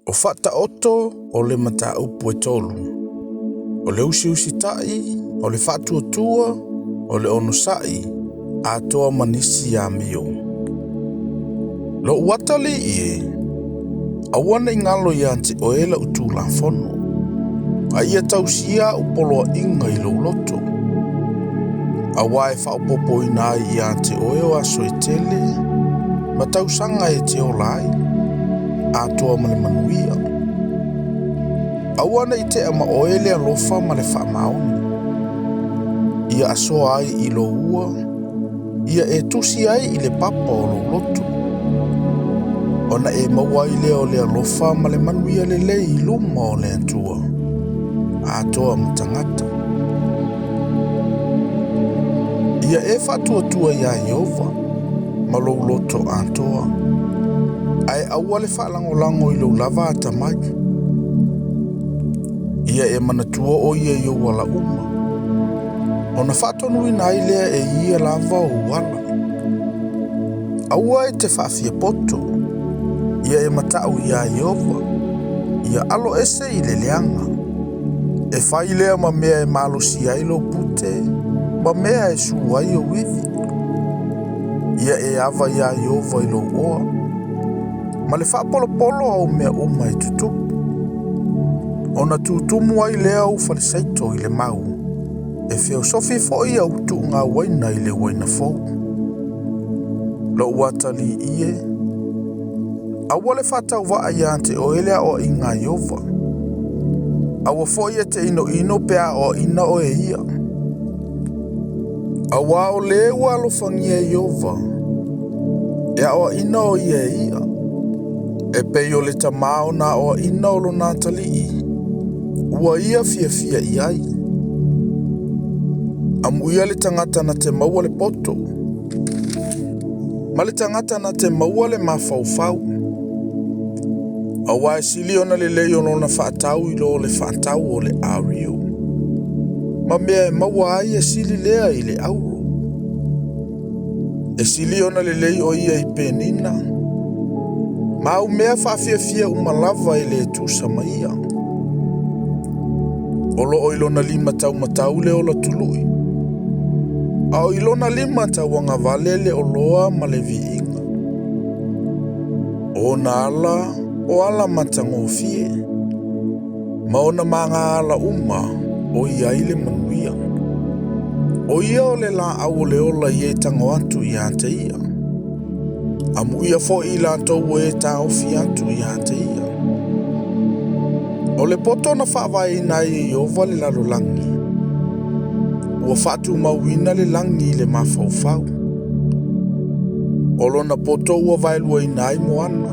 O whata oto o le mata upu e tolu. O le usi tai, o le whatu tua, o le onusai, a toa manisi a mio. Lo watali ie, awana ingalo yanti o ela utu la fono. A ia tausia upolo inga ilo loto. A wae whaopopo ina ai yanti o eo aso e tele, ma tausanga e te o lai, a toa male manuia. Awana i te ama oele alofa ma le whaamaoni. Ia aso ai i lo ua, ia e tusi ai i le papa o lo loto. Ona e mawai leo le alofa ma le manuia le lei i luma o le atua. A toa matangata. Ia e whatuatua ia Jehova, ma lo loto a toa. Ai aua le whaalangolango i lo lava atamai. Ia e manatua o ia i wala uma. Ona whatonu ina ai lea e ia lava o wala. Aua e te whaafia poto. Ia e matau ia Jehova. Ia alo ese i le leanga. E whai lea ma mea e malusi ai lo pute. Ma mea e suai o withi. Ia e ava ia Jehova i lo oa. Ma le whaapolo polo au mea uma e tutupu. Ona tutumu ai lea u falisaito i le mau. E feo sofi fo ia utu ngā waina i le waina fau. Lo watali ie. Awa le whatau waa iante o elea o inga Jehova. Awa fo ia te ino pea o ina o e ia. Awa o le ua lo fangia Jehova. Ea o ina o ia e ia. E peio le tamao na o ina o lo natali i. Ua ia fia iai. Amu ia le tangata na te maua le poto. Ma le tangata na te maua le mafaufau. Awa e sili ona le leo na whaatau i lo le whaatau o le ario. Ma mea e maua ai e sili lea i le auro. E sili ona le leo ia i penina. Ma au mea whaafia umalava i le tusa maia. Olo o ilona lima matau le ola tului. Au ilona lima wanga valele o loa ma le viinga. O na ala, o ala matangofie. Ma ona manga ala uma, o ia ile manuia. O ia o le la au le ola i e tango atu i ante ia. Amu ia fo i la tau e ta ofi atu i ante ia. O le poto na whaawai na i Jehova le lalo langi. Ua whatu mauina le langi le mafaufau. O lona poto ua vailua i nai moana.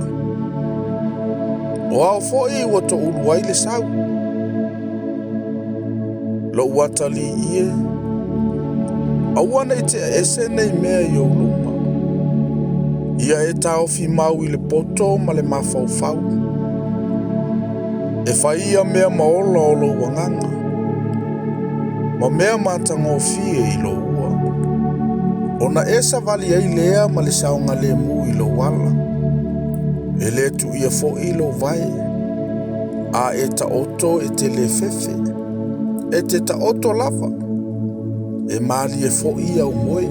O au foi ua to uluai le sau. Lo watali ie. Awana i te ese nei mea i o luma. Ia e taofi mau i le poto ma le mafaufau. E whaia mea maola o lo wanganga. Ma mea matangofie i lo ua. Ona esa vali ai lea ma le saunga le mu i lo wala. E le tu ia fo i lo vai. A e ta oto e te le fefe. E te ta oto lava. E mali e fo i au moe.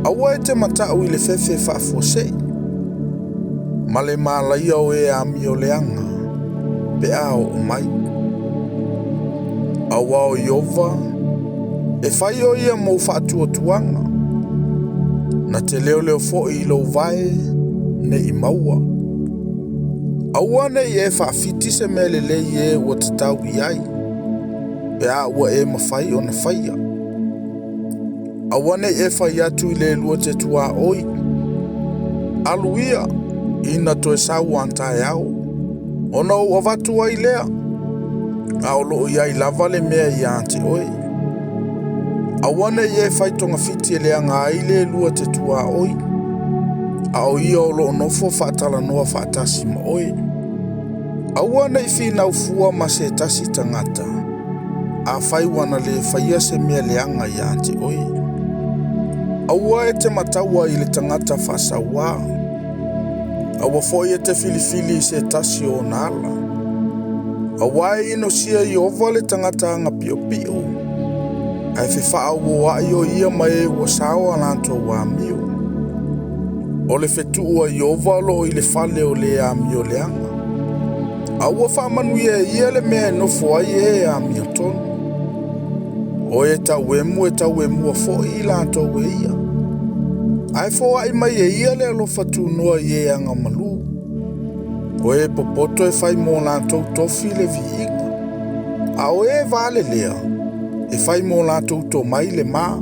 Awa e te matau i le fefe whaafosei. Ma le malaia o e ami o leanga. Pe ao o mai. Awa o Jehova. E whai o ia mou whaatua tuanga. Na te leo fo i lo vai. Ne i maua. Awa ne i e whaafiti se mele le i e ua te tau i ai. Pe a ua e mawhai o na whaia. Awa ne i e whai atu i le lua te tua oi. Aluia. Ina to e sau antae au. Ona ua watu ai lea. A olo iai lava le mea i ante oi. Awana i e whaitonga fiti e leanga ai le lua te tua oi. A o ia olo onofo whaatala noa whaatasi ma oi. Awana i whina ufua ma se tasi tangata. A whaiwana le whaia se mea leanga i ante oi. Awa e te mataua i le tangata whasawa. Aua foi e te filifili se tasi o nala. Awai ino sia i ova le tangata anga pio pio. Ai whewha o ai o ia mai ua sawa lanto wa miu. O le whetu ua i ova lo i le fale o le a mio le anga. Aua whamanu ia le mea nofo ai e a mio tonu. O e tau emu a fo i lanto we ia. Ai fo ai mai e ia le alo fatu noa i e anga malu. O e popoto e fai mo lanto tofi le viiga. A o e vale lea. E fai mo lanto to mai le maa.